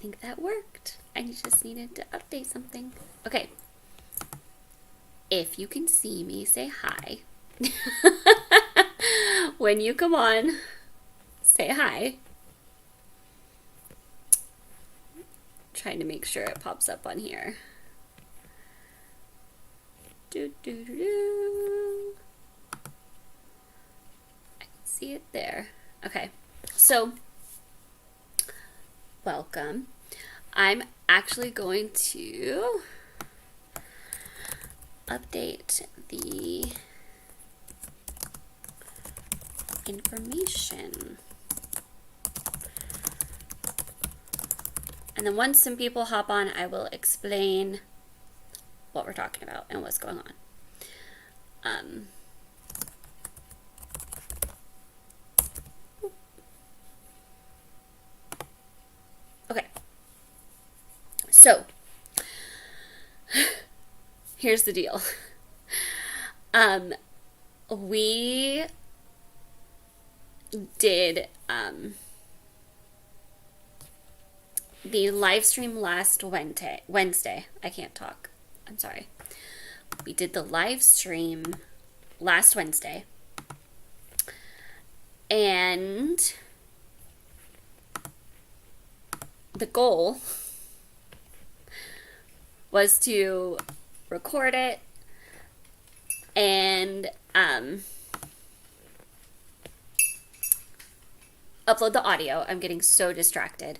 think that worked. I just needed to update something. Okay. If you can see me, say hi. When you come on, say hi. Trying to make sure it pops up on here. I can see it there. Okay. So, welcome. I'm actually going to update the information. And then once some people hop on, I will explain what we're talking about and what's going on. Okay. So, here's the deal. We did the live stream last Wednesday. I can't talk. I'm sorry. We did the live stream last Wednesday. And the goal was to record it and upload the audio. I'm getting so distracted.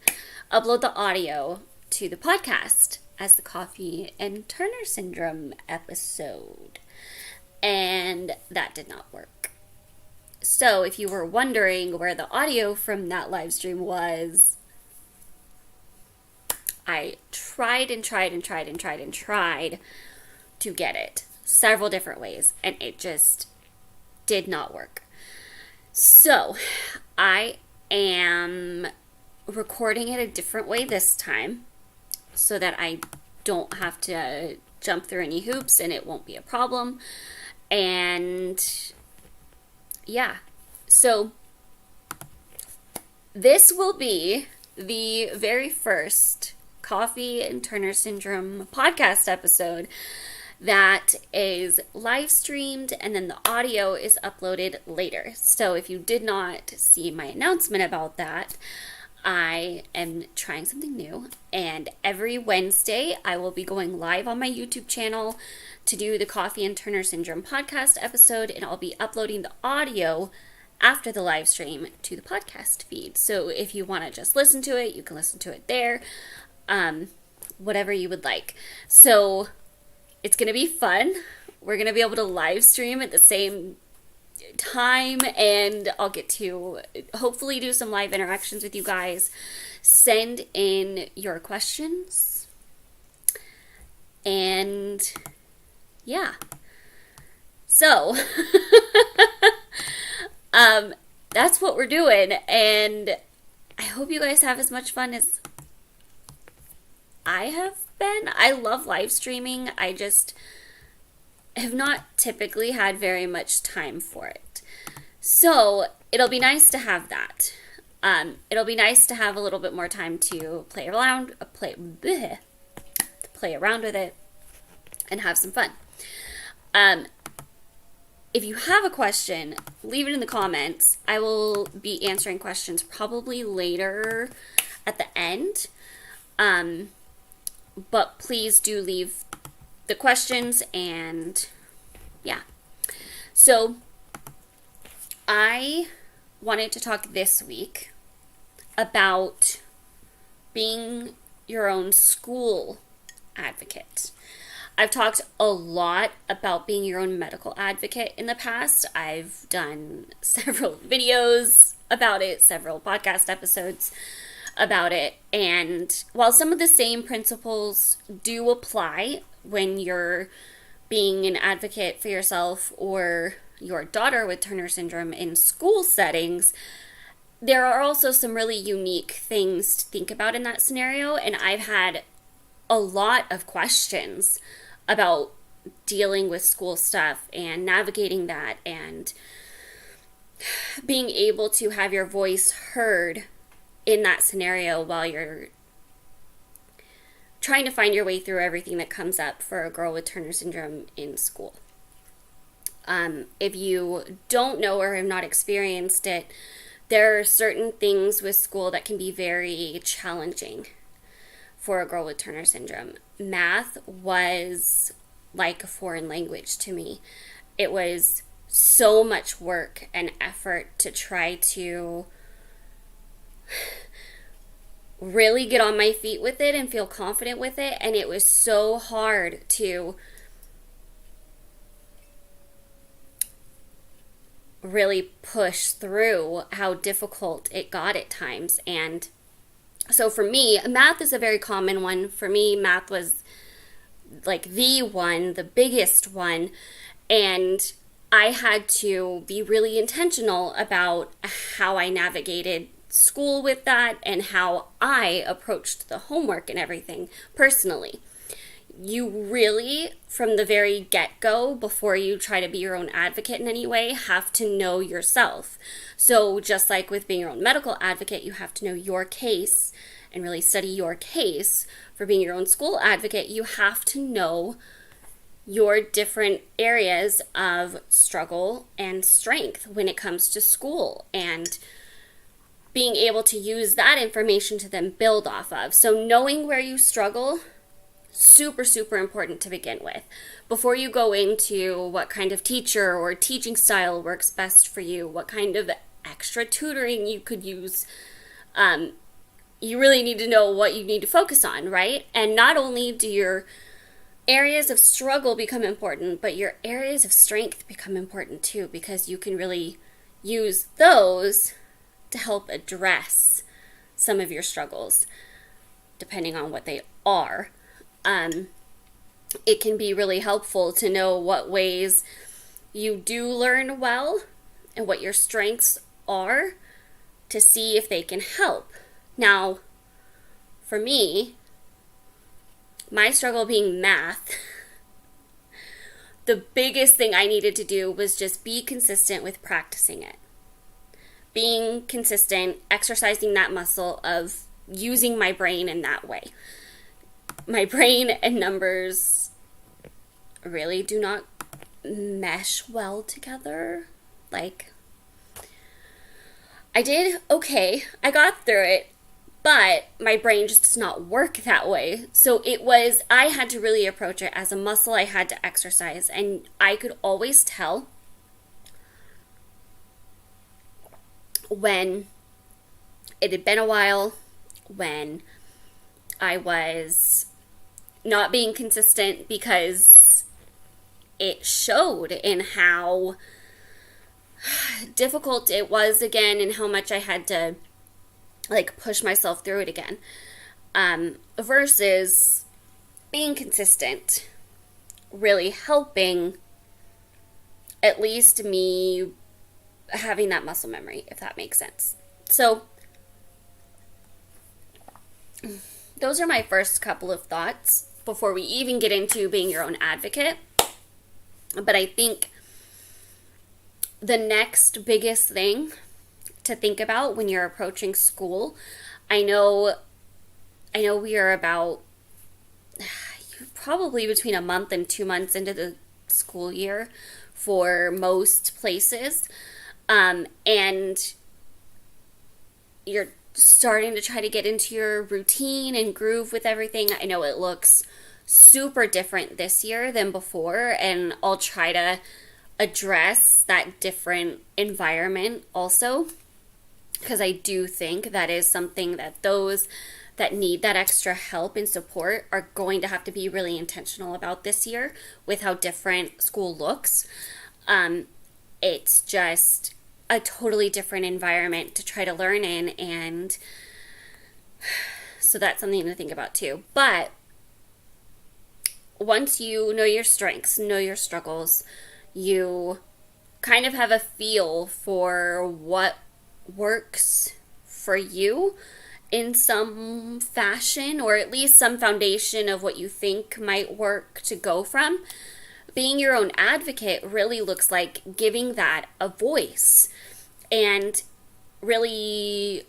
Upload the audio to the podcast as the Coffee and Turner Syndrome episode. And that did not work. So if you were wondering where the audio from that live stream was, I tried and tried to get it several different ways, and it just did not work. So I am recording it a different way this time so that I don't have to jump through any hoops and it won't be a problem. And yeah, so this will be the very first Coffee and Turner Syndrome podcast episode that is live streamed, and then the audio is uploaded later. So if you did not see my announcement about that, I am trying something new, and every Wednesday I will be going live on my YouTube channel to do the Coffee and Turner Syndrome podcast episode, and I'll be uploading the audio after the live stream to the podcast feed. So if you want to just listen to it, you can listen to it there. Whatever you would like. So it's going to be fun. We're going to be able to live stream at the same time, and I'll get to hopefully do some live interactions with you guys. Send in your questions. And yeah. So that's what we're doing, and I hope you guys have as much fun as I have been. I love live streaming. I just have not typically had very much time for it. So it'll be nice to have that. It'll be nice to have a little bit more time to play around with it and have some fun. If you have a question, leave it in the comments. I will be answering questions probably later at the end. But please do leave the questions, and yeah. So I wanted to talk this week about being your own school advocate. I've talked a lot about being your own medical advocate in the past. I've done several videos about it, several podcast episodes about it, and while some of the same principles do apply when you're being an advocate for yourself or your daughter with Turner syndrome in school settings, there are also some really unique things to think about in that scenario, and I've had a lot of questions about dealing with school stuff and navigating that and being able to have your voice heard in that scenario while you're trying to find your way through everything that comes up for a girl with Turner syndrome in school. If you don't know or have not experienced it, there are certain things with school that can be very challenging for a girl with Turner syndrome. Math was like a foreign language to me. It was so much work and effort to try to really get on my feet with it and feel confident with it. And it was so hard to really push through how difficult it got at times. And so for me, math is a very common one. For me, math was like the biggest one. And I had to be really intentional about how I navigated school with that and how I approached the homework and everything personally. You really, from the very get-go, before you try to be your own advocate in any way, have to know yourself. So just like with being your own medical advocate, you have to know your case and really study your case. For being your own school advocate, you have to know your different areas of struggle and strength when it comes to school, and being able to use that information to then build off of. So knowing where you struggle, super, super important to begin with. Before you go into what kind of teacher or teaching style works best for you, what kind of extra tutoring you could use, you really need to know what you need to focus on, right? And not only do your areas of struggle become important, but your areas of strength become important too, because you can really use those to help address some of your struggles, depending on what they are. It can be really helpful to know what ways you do learn well and what your strengths are to see if they can help. Now, for me, my struggle being math, the biggest thing I needed to do was just be consistent with practicing it. Being consistent, exercising that muscle of using my brain in that way. My brain and numbers really do not mesh well together. Like, I did okay. I got through it, but my brain just does not work that way. So I had to really approach it as a muscle I had to exercise. And I could always tell when it had been a while, when I was not being consistent, because it showed in how difficult it was again and how much I had to push myself through it again, versus being consistent really helping at least me having that muscle memory, if that makes sense. So those are my first couple of thoughts before we even get into being your own advocate. But I think the next biggest thing to think about when you're approaching school, I know we are about probably between a month and 2 months into the school year for most places, and you're starting to try to get into your routine and groove with everything. I know it looks super different this year than before, and I'll try to address that different environment also, because I do think that is something that those that need that extra help and support are going to have to be really intentional about this year with how different school looks. It's just a totally different environment to try to learn in, and so that's something to think about too. But once you know your strengths, know your struggles, you kind of have a feel for what works for you in some fashion, or at least some foundation of what you think might work to go from. Being your own advocate really looks like giving that a voice and really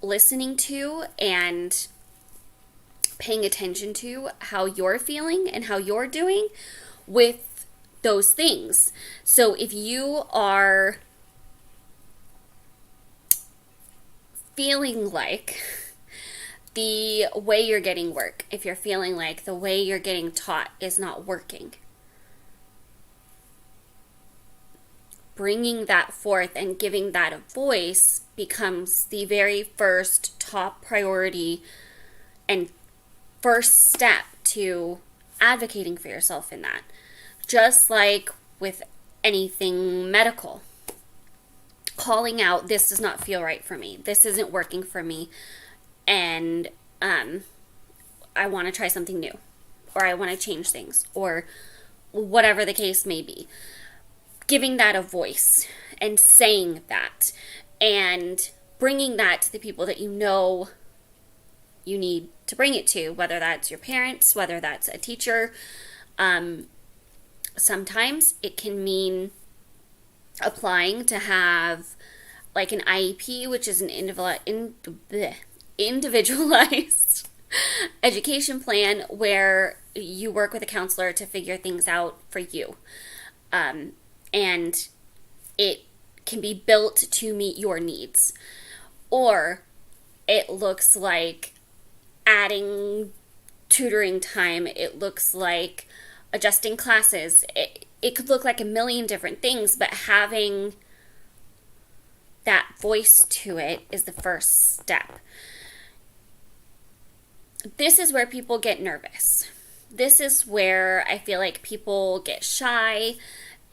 listening to and paying attention to how you're feeling and how you're doing with those things. So if you are feeling like the way you're getting work, if you're feeling like the way you're getting taught is not working, bringing that forth and giving that a voice becomes the very first top priority and first step to advocating for yourself in that. Just like with anything medical, calling out, this does not feel right for me, this isn't working for me, and I want to try something new, or I want to change things, or whatever the case may be. Giving that a voice and saying that and bringing that to the people that you know you need to bring it to, whether that's your parents, whether that's a teacher. Sometimes it can mean applying to have like an IEP, which is an individualized education plan where you work with a counselor to figure things out for you. And it can be built to meet your needs. Or it looks like adding tutoring time. It looks like adjusting classes. It could look like a million different things, but having that voice to it is the first step. This is where people get nervous. This is where I feel like people get shy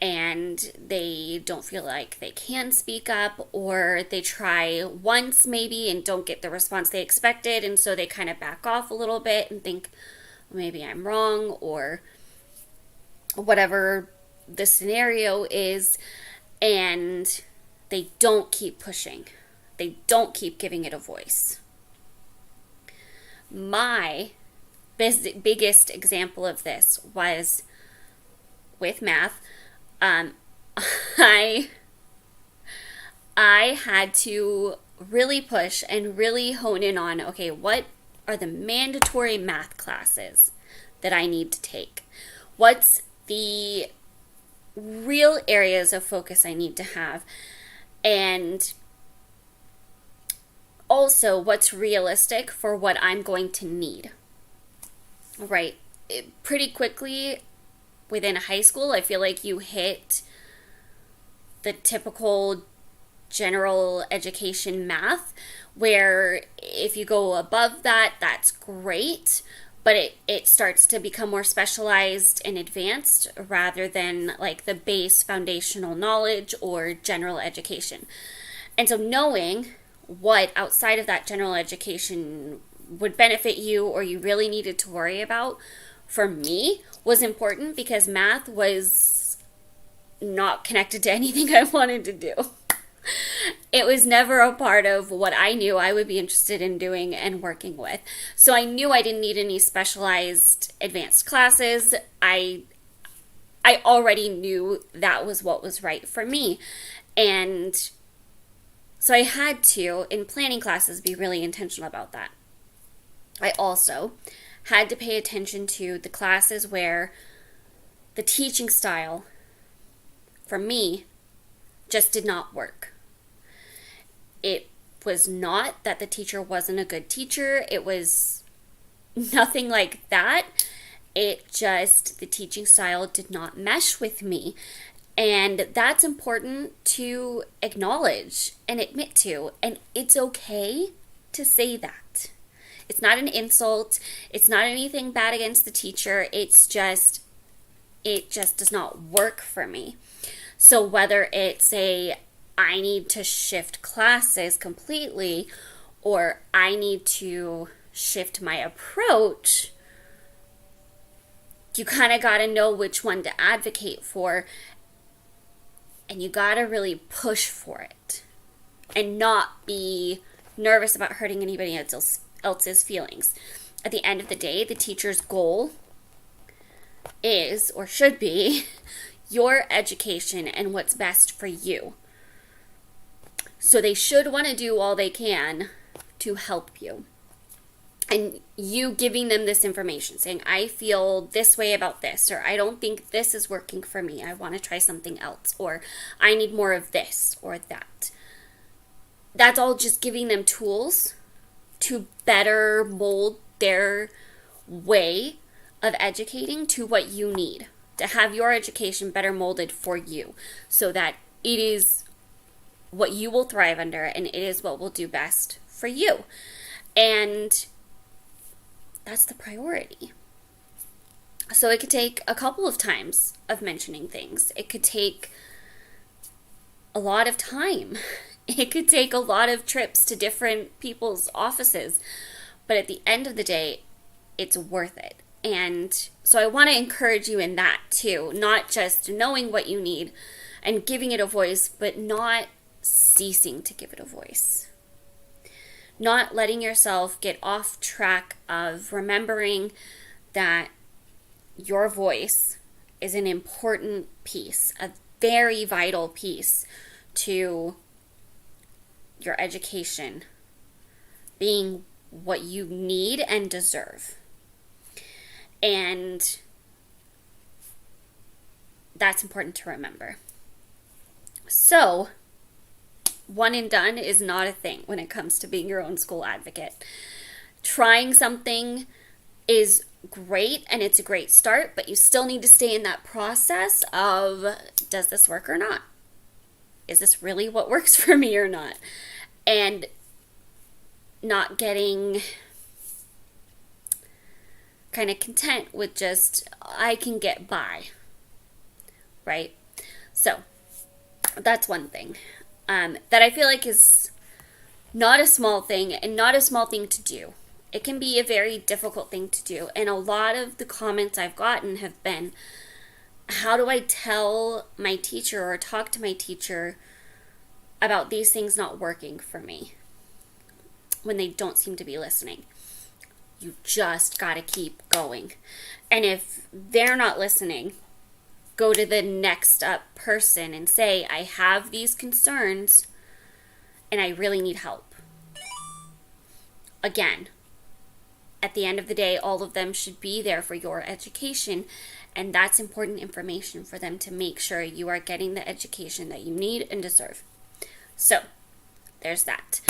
and they don't feel like they can speak up, or they try once maybe and don't get the response they expected, and so they kind of back off a little bit and think, well, maybe I'm wrong, or whatever the scenario is, and they don't keep pushing. They don't keep giving it a voice. My biggest example of this was with math. I had to really push and really hone in on, okay, what are the mandatory math classes that I need to take? What's the real areas of focus I need to have? And also, what's realistic for what I'm going to need? Right? Pretty quickly within high school, I feel like you hit the typical general education math, where if you go above that, that's great, but it starts to become more specialized and advanced rather than like the base foundational knowledge or general education. And so knowing what outside of that general education would benefit you or you really needed to worry about, for me, was important because math was not connected to anything I wanted to do. It was never a part of what I knew I would be interested in doing and working with. So I knew I didn't need any specialized advanced classes. I already knew that was what was right for me. And so I had to, in planning classes, be really intentional about that. I also had to pay attention to the classes where the teaching style, for me, just did not work. It was not that the teacher wasn't a good teacher. It was nothing like that. It just, the teaching style did not mesh with me. And that's important to acknowledge and admit to. And it's okay to say that. It's not an insult. It's not anything bad against the teacher. It just does not work for me. So whether it's I need to shift classes completely, or I need to shift my approach, you kind of got to know which one to advocate for, and you got to really push for it and not be nervous about hurting anybody else's feelings. At the end of the day, the teacher's goal is, or should be, your education and what's best for you. So they should want to do all they can to help you. and you giving them this information, saying, I feel this way about this, or I don't think this is working for me, I want to try something else, or I need more of this or that. That's all just giving them tools to better mold their way of educating to what you need, to have your education better molded for you, so that it is what you will thrive under and it is what will do best for you. And that's the priority. So it could take a couple of times of mentioning things. It could take a lot of time. It could take a lot of trips to different people's offices. But at the end of the day, it's worth it. And so I want to encourage you in that too. Not just knowing what you need and giving it a voice, but not ceasing to give it a voice. Not letting yourself get off track of remembering that your voice is an important piece, a very vital piece to your education being what you need and deserve. And that's important to remember. So, one and done is not a thing when it comes to being your own school advocate. Trying something is great and it's a great start, but you still need to stay in that process of, does this work or not? Is this really what works for me or not? And not getting kind of content with just, I can get by, right? So that's one thing that I feel like is not a small thing and not a small thing to do. It can be a very difficult thing to do. And a lot of the comments I've gotten have been, how do I tell my teacher or talk to my teacher about these things not working for me when they don't seem to be listening? You just got to keep going. And if they're not listening, go to the next up person and say, I have these concerns and I really need help. Again, at the end of the day, all of them should be there for your education, and that's important information for them to make sure you are getting the education that you need and deserve. So, there's that.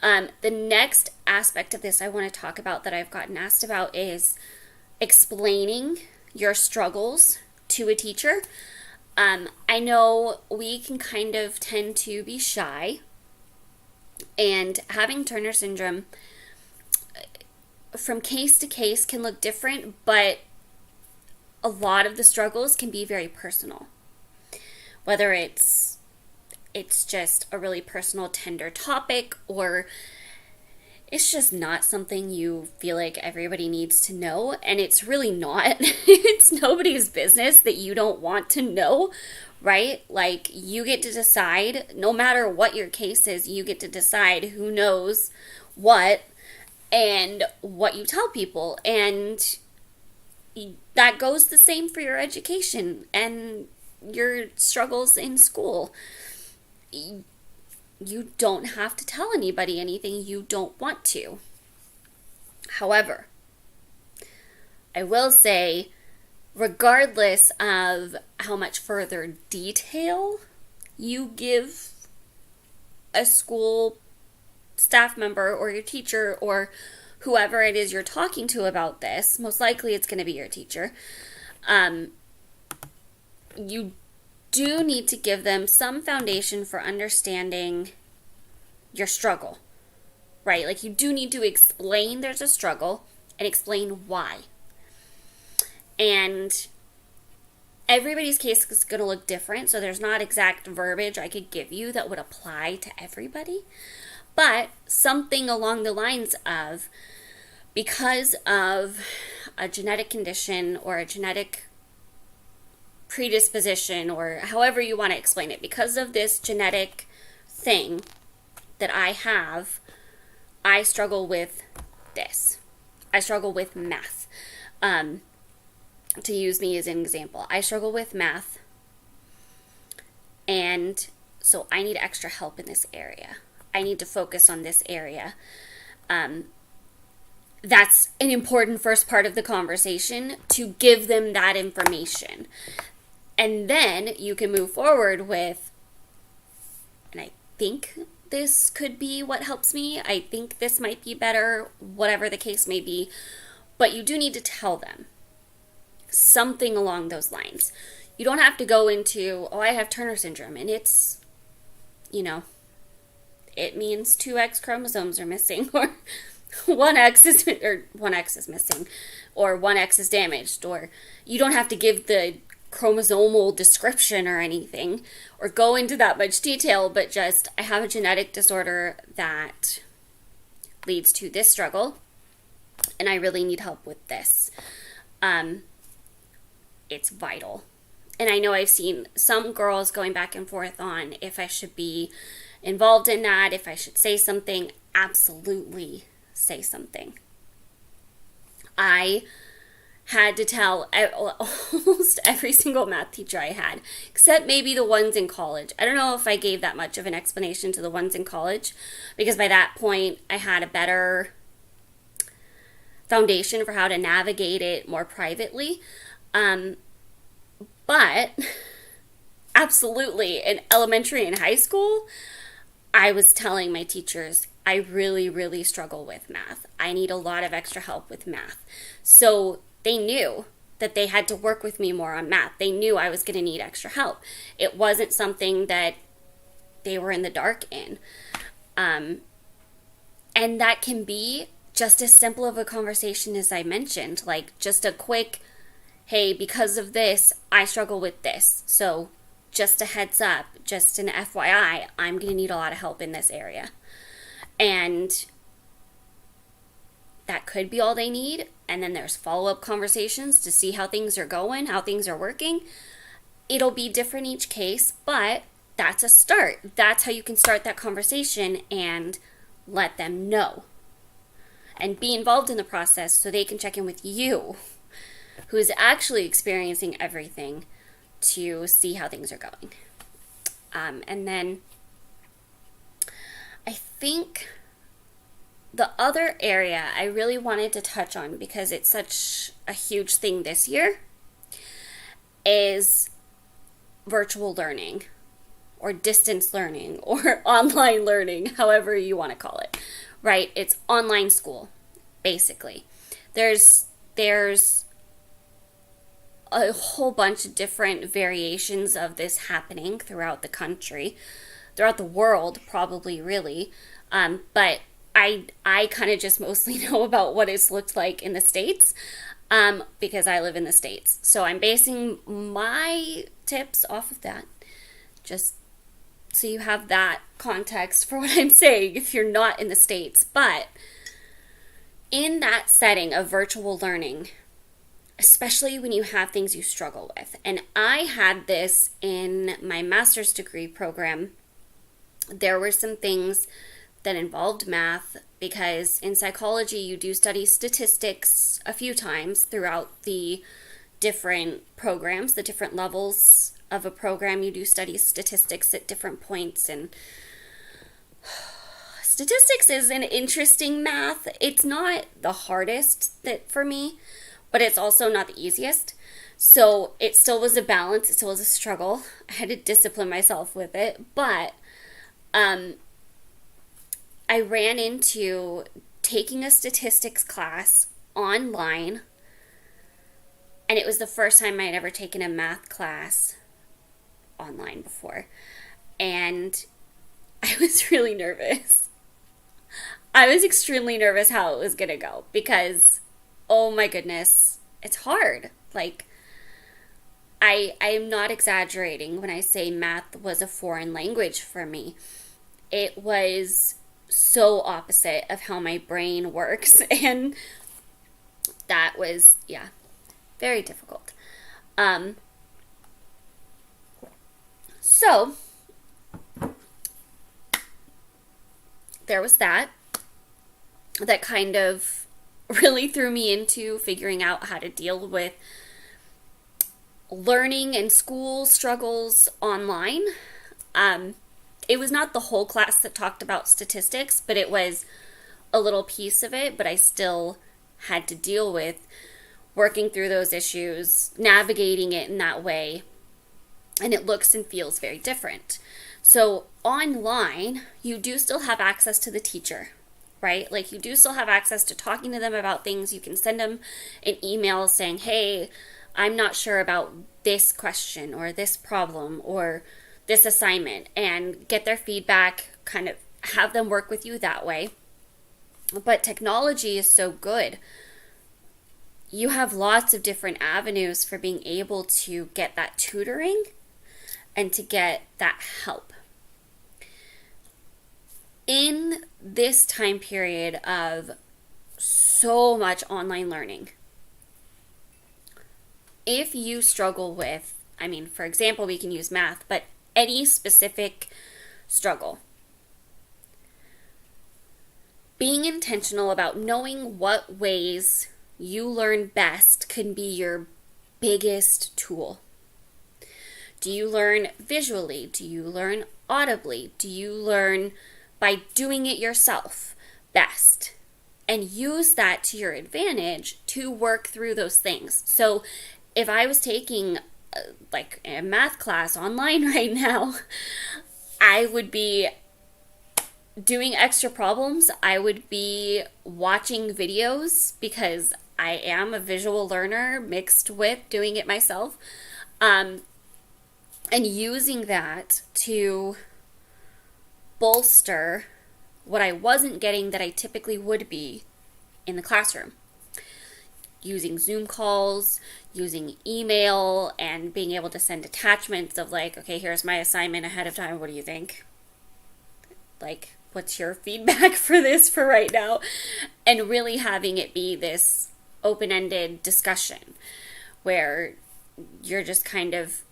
The next aspect of this I want to talk about that I've gotten asked about is explaining your struggles to a teacher. I know we can kind of tend to be shy, and having Turner syndrome from case to case can look different, but a lot of the struggles can be very personal. Whether it's just a really personal, tender topic, or it's just not something you feel like everybody needs to know, and it's really not. It's nobody's business that you don't want to know, right? Like, you get to decide, no matter what your case is, you get to decide who knows what and what you tell people. And that goes the same for your education and your struggles in school. You don't have to tell anybody anything you don't want to. However, I will say, regardless of how much further detail you give a school staff member or your teacher or whoever it is you're talking to about this, most likely it's going to be your teacher, you do need to give them some foundation for understanding your struggle, right? Like, you do need to explain there's a struggle and explain why. And everybody's case is going to look different, so there's not exact verbiage I could give you that would apply to everybody, but something along the lines of, because of a genetic condition or a genetic predisposition, or however you want to explain it, because of this genetic thing that I have, I struggle with this. I struggle with math. To use me as an example, I struggle with math, and so I need extra help in this area. I need to focus on this area. that's an important first part of the conversation, to give them that information. And then you can move forward with, and I think this could be what helps me. I think this might be better, whatever the case may be. But you do need to tell them something along those lines. You don't have to go into, oh, I have Turner syndrome, and it's, it means 2X chromosomes are missing, or 1X is missing, or 1X is damaged, or you don't have to give the chromosomal description or anything, or go into that much detail, but just, I have a genetic disorder that leads to this struggle, and I really need help with this. It's vital. And I know I've seen some girls going back and forth on if I should be involved in that, if I should say something. Absolutely say something. I had to tell almost every single math teacher I had, except maybe the ones in college. I don't know if I gave that much of an explanation to the ones in college, because by that point I had a better foundation for how to navigate it more privately. But absolutely, in elementary and high school, I was telling my teachers, I really, really struggle with math. I need a lot of extra help with math. So they knew that they had to work with me more on math. They knew I was going to need extra help. It wasn't something that they were in the dark in. And that can be just as simple of a conversation as I mentioned, like just a quick, hey, because of this, I struggle with this. So just a heads up, just an FYI, I'm going to need a lot of help in this area. And that could be all they need. And then there's follow-up conversations to see how things are going, how things are working. It'll be different each case, but that's a start. That's how you can start that conversation and let them know. And be involved in the process so they can check in with you, who is actually experiencing everything, to see how things are going. And then I think the other area I really wanted to touch on, because it's such a huge thing this year, is virtual learning, or distance learning, or online learning, however you want to call it, right? It's online school, basically. There's a whole bunch of different variations of this happening throughout the country, throughout the world, probably, really. But I kind of just mostly know about what it's looked like in the States, because I live in the States. So I'm basing my tips off of that, just so you have that context for what I'm saying if you're not in the States. But in that setting of virtual learning, especially when you have things you struggle with, and I had this in my master's degree program, there were some things that involved math, because in psychology you do study statistics a few times throughout the different programs, the different levels of a program. You do study statistics at different points, and statistics is an interesting math. It's not the hardest for me, but it's also not the easiest. So it still was a balance. It still was a struggle. I had to discipline myself with it. But I ran into taking a statistics class online, and it was the first time I had ever taken a math class online before. And I was really nervous. I was extremely nervous how it was going to go, because oh my goodness, it's hard. Like, I am not exaggerating when I say math was a foreign language for me. It was so opposite of how my brain works, and that was, very difficult. So, there was that kind of really threw me into figuring out how to deal with learning and school struggles online. It was not the whole class that talked about statistics, but it was a little piece of it, but I still had to deal with working through those issues, navigating it in that way, and it looks and feels very different. So online, you do still have access to the teacher, right? Like, you do still have access to talking to them about things. You can send them an email saying, hey, I'm not sure about this question or this problem or this assignment, and get their feedback, kind of have them work with you that way. But technology is so good. You have lots of different avenues for being able to get that tutoring and to get that help. In this time period of so much online learning, if you struggle with, for example, we can use math, but any specific struggle, being intentional about knowing what ways you learn best can be your biggest tool. Do you learn visually? Do you learn audibly? Do you learn by doing it yourself best? And use that to your advantage to work through those things. So if I was taking a math class online right now, I would be doing extra problems. I would be watching videos because I am a visual learner mixed with doing it myself. And using that to bolster what I wasn't getting that I typically would be in the classroom. Using Zoom calls, using email, and being able to send attachments of okay, here's my assignment ahead of time. What do you think? What's your feedback for this for right now? And really having it be this open-ended discussion where you're just kind of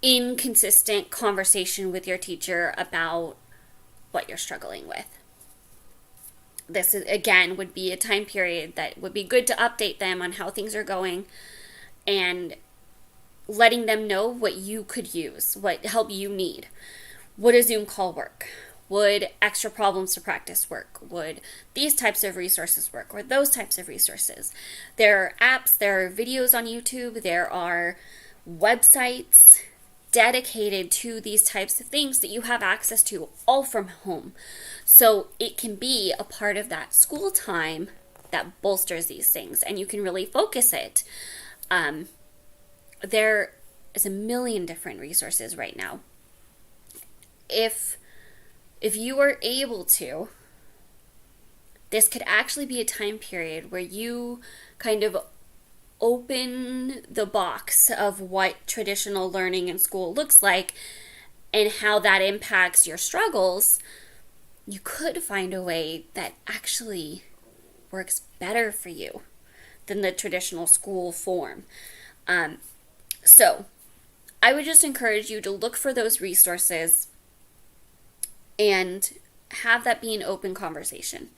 in consistent conversation with your teacher about what you're struggling with. This is, again, would be a time period that would be good to update them on how things are going and letting them know what you could use, what help you need. Would a Zoom call work? Would extra problems to practice work? Would these types of resources work? Or those types of resources? There are apps, there are videos on YouTube, there are websites dedicated to these types of things that you have access to all from home. So it can be a part of that school time that bolsters these things, and you can really focus it. There is a million different resources right now. If you are able to, this could actually be a time period where you kind of open the box of what traditional learning in school looks like and how that impacts your struggles. You could find a way that actually works better for you than the traditional school form. So I would just encourage you to look for those resources and have that be an open conversation.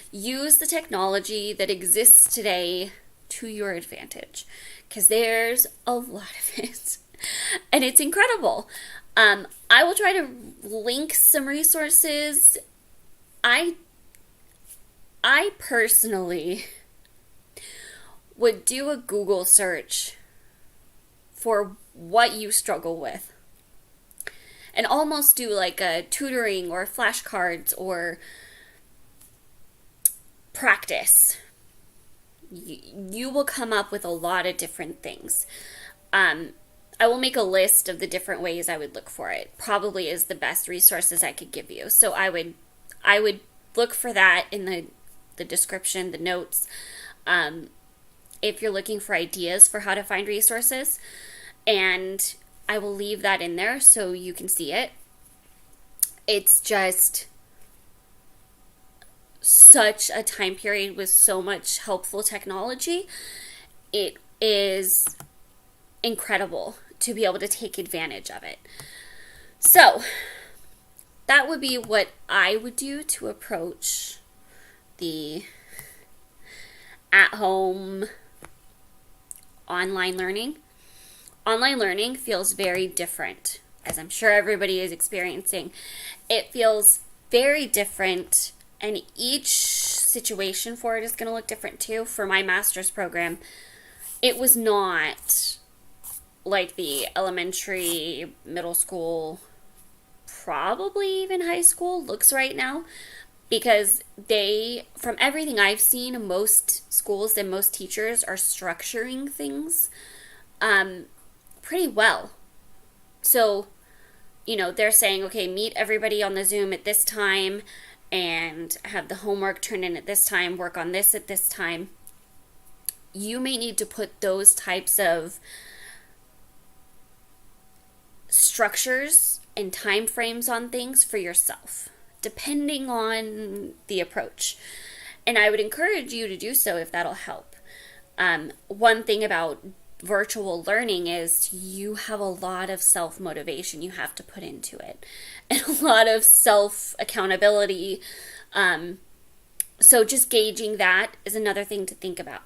Use the technology that exists today to your advantage, because there's a lot of it and it's incredible. I will try to link some resources. I personally would do a Google search for what you struggle with and almost do a tutoring or flashcards or practice. You will come up with a lot of different things. I will make a list of the different ways I would look for it. Probably is the best resources I could give you. So I would look for that in the description, the notes. If you're looking for ideas for how to find resources, and I will leave that in there so you can see it. It's just such a time period with so much helpful technology. It is incredible to be able to take advantage of it. So that would be what I would do to approach the at-home online learning. Online learning feels very different, as I'm sure everybody is experiencing. It feels very different, and each situation for it is going to look different too. For my master's program, it was not like the elementary, middle school, probably even high school looks right now, because from everything I've seen, most schools and most teachers are structuring things pretty well. So, they're saying, okay, meet everybody on the Zoom at this time and have the homework turned in at this time, work on this at this time. You may need to put those types of structures and time frames on things for yourself, depending on the approach. And I would encourage you to do so if that'll help. One thing about virtual learning is you have a lot of self-motivation you have to put into it, and a lot of self-accountability. So just gauging that is another thing to think about.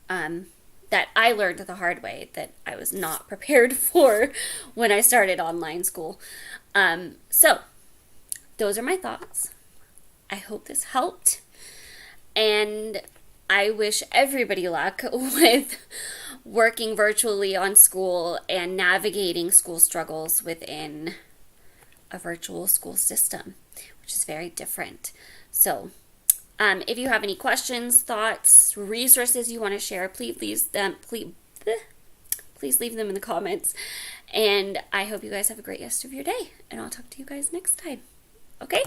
That I learned the hard way, that I was not prepared for when I started online school. So those are my thoughts. I hope this helped. And I wish everybody luck with working virtually on school and navigating school struggles within a virtual school system, which is very different. So if you have any questions, thoughts, resources you want to share, please leave them in the comments. And I hope you guys have a great rest of your day. And I'll talk to you guys next time. Okay?